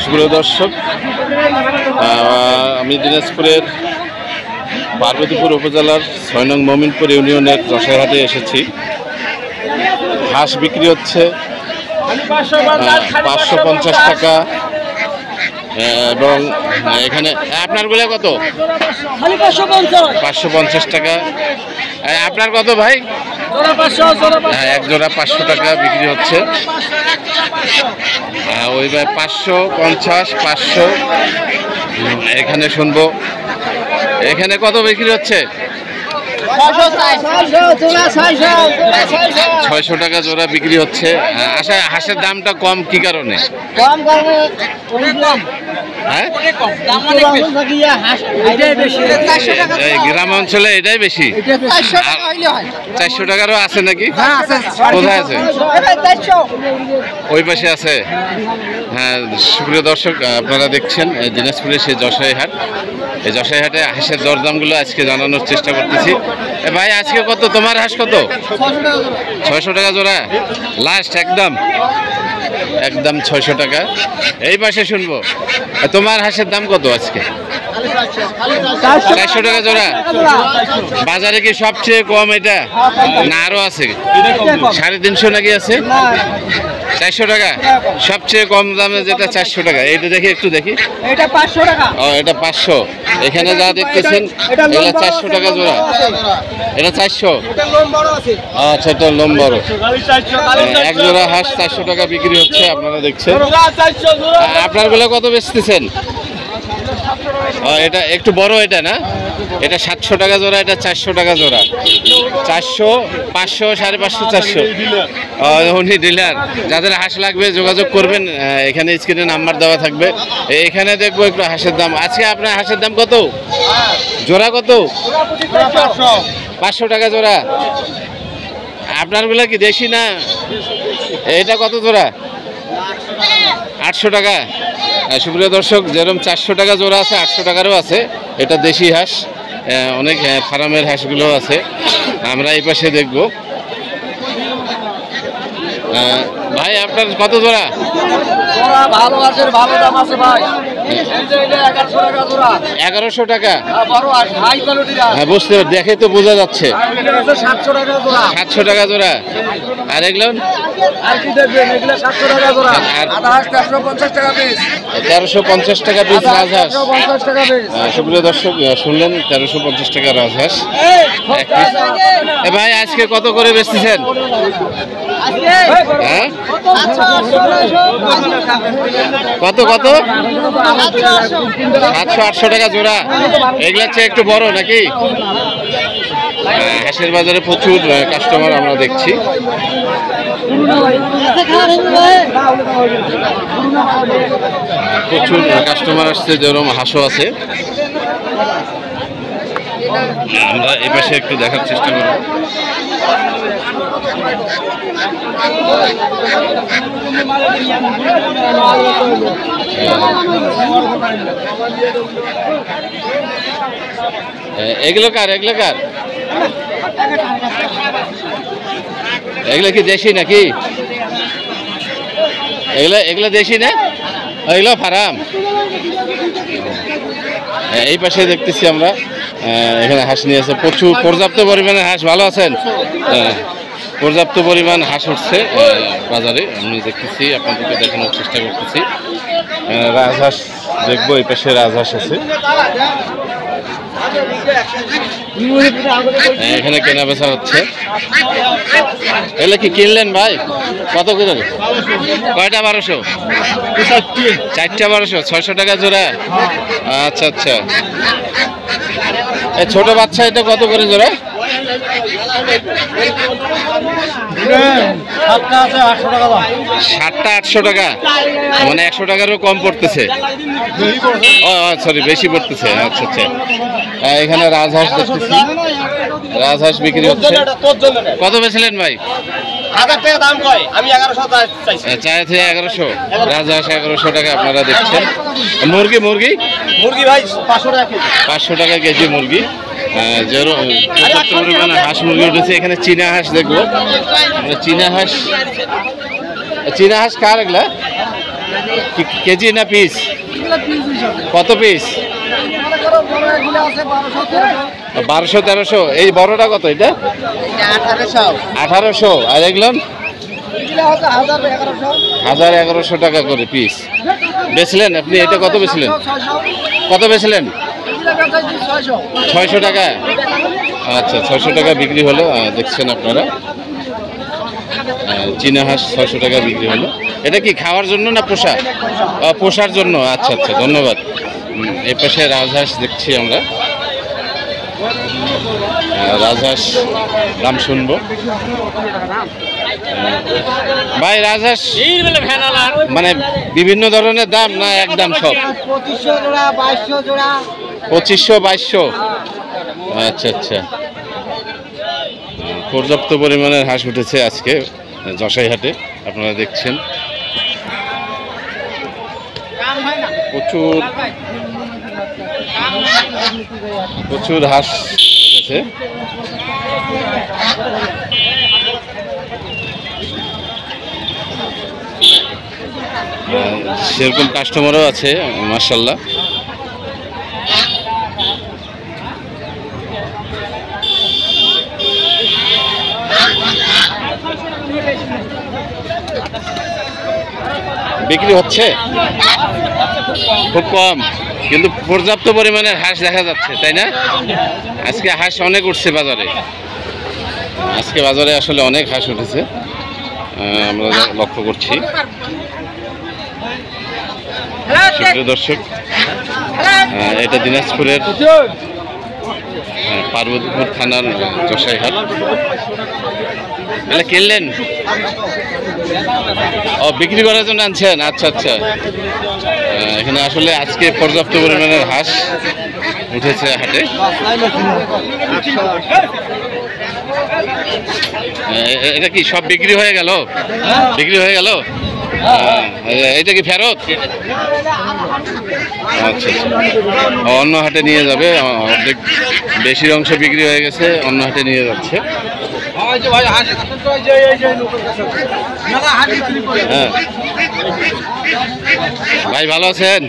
সুপ্রিয় দর্শক, আমি দিনাজপুরের পার্বতীপুর উপজেলার 6 নং মমিনপুর ইউনিয়নের যশাইহাটে এসেছি। হাঁস বিক্রি হচ্ছে 550 টাকা এবং এখানে আপনারগুলো কত? 550 টাকা। আপনার কত ভাই? এক জোড়া 500 টাকা বিক্রি হচ্ছে। ওই ভাই 550, 500। এখানে শুনবো এখানে কত বিক্রি হচ্ছে? 600 টাকা জোড়া বিক্রি হচ্ছে। আচ্ছা, হাঁসের দামটা কম কি কারণে? হ্যাঁ, গ্রাম অঞ্চলে এটাই বেশি। 400 টাকারও আছে নাকি? কোথায় আছে? ওই পাশে আছে। হ্যাঁ, সুপ্রিয় দর্শক, আপনারা দেখছেন দিনাজপুরের সেই যশাইহাট। এই যশাইহাটে হাঁসের দরদামগুলো আজকে জানানোর চেষ্টা করতেছি। ভাই, আজকে কত তোমার হাঁস? কত? 600 টাকা জোড়া লাস্ট, একদম 600 টাকা। এই পাশে শুনবো, তোমার হাঁসের দাম কত আজকে? 400 টাকা জোড়া। বাজারে কি সবচেয়ে কম এটা না আরো আছে? 350 নাকি আছে? 400 টাকা সবচেয়ে কম দামে যেটা 400 টাকা। এইটা দেখি, একটু দেখি। এটা 500 টাকা। ও, এটা 500। এখানে যা দেখতেছেন এগুলা 400 টাকা জোড়া। এটা 400। আচ্ছা, এটা লোম বড়। এক জোড়া হাঁস 400 টাকা বিক্রি হচ্ছে, আপনারা দেখছেন। আপনার গুলো কত বেচতেছেন? এটা একটু বড়, এটা না? এটা 700 টাকা জোড়া, এটা 400 টাকা জোড়া। 400, 500, 550, 400। উনি ডিলার। যাদের হাঁস লাগবে যোগাযোগ করবেন, এখানে স্ক্রিনে নাম্বার দেওয়া থাকবে। এখানে দেখবো একটু হাঁসের দাম। আজকে আপনার হাঁসের দাম কত জোড়া? কত? 500 টাকা জোড়া। আপনারগুলো কি দেশি না? এটা কত জোড়া? 800 টাকা। সুপ্রিয় দর্শক, যেরকম 400 টাকা জোড়া আছে, 800 টাকারও আছে। এটা দেশি হাঁস, অনেক ফার্মের হাঁসগুলো আছে। আমরা এই পাশে দেখব। ভাই, আপনার কত জোড়া? ভালো আছে, ভালো দাম আছে ভাই। 1100 টাকা। হ্যাঁ, বুঝতে দেখে তো বোঝা যাচ্ছে। 700 টাকা জোড়া। আর এগুলো? আর কি দেখবেন, এগুলো 700 টাকা জোড়া। আধা হাঁস 450 টাকা পিস। 1350 টাকা পিস রাজহাঁস। 450 টাকা পিস। সুপ্রিয় দর্শক, শুনলেন 1350 টাকা রাজহাঁস। ভাই, আজকে কত করে বেচতেছেন? হ্যাঁ, কত কত? 700-800 টাকা জোড়া। এগুলা চেয়ে একটু বড় নাকি? হাঁসের বাজারে প্রচুর কাস্টমার আমরা দেখছি। প্রচুর কাস্টমার আসছে, যেরকম হাঁসও আছে। আমরা এই পাশে একটু দেখার চেষ্টা করব। এগুলো কার? এগুলো কি দেশি নাকি? এগুলো দেশি না? এগুলো ফার্ম। এই পাশে দেখতেছি আমরা, এখানে হাঁস নিয়ে আছে প্রচুর, পর্যাপ্ত পরিমাণে হাঁস। ভালো আছেন? পর্যাপ্ত পরিমাণ হাঁস উঠছে বাজারে, আমি দেখতেছি, আপনাদেরকে দেখানোর চেষ্টা করতেছি। রাজহাঁস দেখবো, এই পাশে রাজহাঁস আছে। এখানে কেনা বেচা হচ্ছে। এগুলো কি কিনলেন ভাই? কত করে? কয়টা? 1200? 4টা 1200। 600 টাকা জোড়া। আচ্ছা আচ্ছা। এই ছোট বাচ্চা এটা কত করে জোড়া? 7টা 800 টাকা। মানে 100 টাকারও কম পড়তেছে। ও সরি, বেশি পড়তেছে। আচ্ছা আচ্ছা। এখানে রাজহাঁস দেখতেছি, রাজহাঁস বিক্রি হচ্ছে। কত বেচলেন ভাই? 1000 টাকা দাম কয়, আমি 1100 চাইছে। 1100 রাজহাঁস, 1100 টাকা আপনারা দেখছেন। মুরগি ভাই 500 টাকা কেজি। 500 টাকা কেজি মুরগি। পর্যাপ্ত পরিমাণে হাঁস মুরগি উঠেছে। এখানে চীনা হাঁস দেখবো। চীনা হাঁস কার? এগুলা কেজি না পিস? কত পিস? 1200-1300। এই বড়টা কত এটা? 1800। আর এগুলো 1000-1100 টাকা করে পিস বেচলেন আপনি। এটা কত বেচলেন? কত বেচলেন? 600 টাকা। আচ্ছা, 600 টাকা বিক্রি হলো। দেখছেন আপনারা, চীনা হাঁস 600 টাকা বিক্রি হলো। এটা কি খাওয়ার জন্য না পোষা? পোষার জন্য। আচ্ছা আচ্ছা, ধন্যবাদ। এই পাশে রাজহাঁস দেখছি আমরা। রাজহাঁস দাম শুনবো। ভাই রাজহাঁস মানে বিভিন্ন ধরনের দাম না একদম সব? 2500-2200। আচ্ছা আচ্ছা, পর্যাপ্ত পরিমাণের হাঁস উঠেছে আজকে যশাইহাটে, আপনারা দেখছেন। প্রচুর হাঁস উঠেছে। সেরকম কাস্টমারও আছে মাশাআল্লাহ। বিক্রি হচ্ছে খুব কম, কিন্তু পর্যাপ্ত পরিমাণের হাঁস দেখা যাচ্ছে, তাই না? আজকে হাঁস অনেক উঠছে বাজারে। আজকে বাজারে আসলে অনেক হাঁস উঠেছে, আমরা লক্ষ্য করছি। সুপ্রিয় দর্শক, এটা দিনাজপুরের পার্বতীপুর থানার যশাইহাট। এটা কিনলেন? ও, বিক্রি করার জন্য আনছেন? আচ্ছা আচ্ছা। এখানে আসলে আজকে পর্যাপ্ত পরিমাণের হাঁস উঠেছে হাটে। এটা কি সব বিক্রি হয়ে গেল? বিক্রি হয়ে গেল? এটা কি ফেরত? আচ্ছা আচ্ছা, অন্য হাটে নিয়ে যাবে। অর্ধেক বেশির অংশ বিক্রি হয়ে গেছে, অন্য হাটে নিয়ে যাচ্ছে। হ্যাঁ ভাই, ভালো আছেন?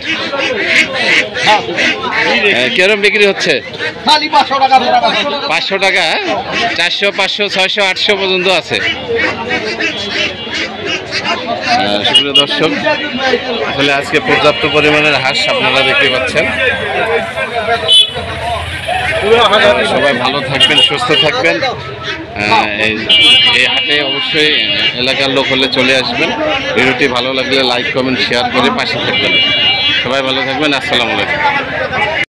কিরকম বিক্রি হচ্ছে? 500 টাকা, 400, 500, 600, 800 পর্যন্ত আছে। সুপ্রিয় দর্শক, আসলে আজকে পর্যাপ্ত পরিমাণের হাঁস আপনারা দেখতে পাচ্ছেন। সবাই ভালো থাকবেন, সুস্থ থাকবেন। এই হাটে অবশ্যই এলাকার লোক হলে চলে আসবেন। ভিডিওটি ভালো লাগলে লাইক, কমেন্ট, শেয়ার করে পাশে থাকবেন। সবাই ভালো থাকবেন। আসসালামু আলাইকুম।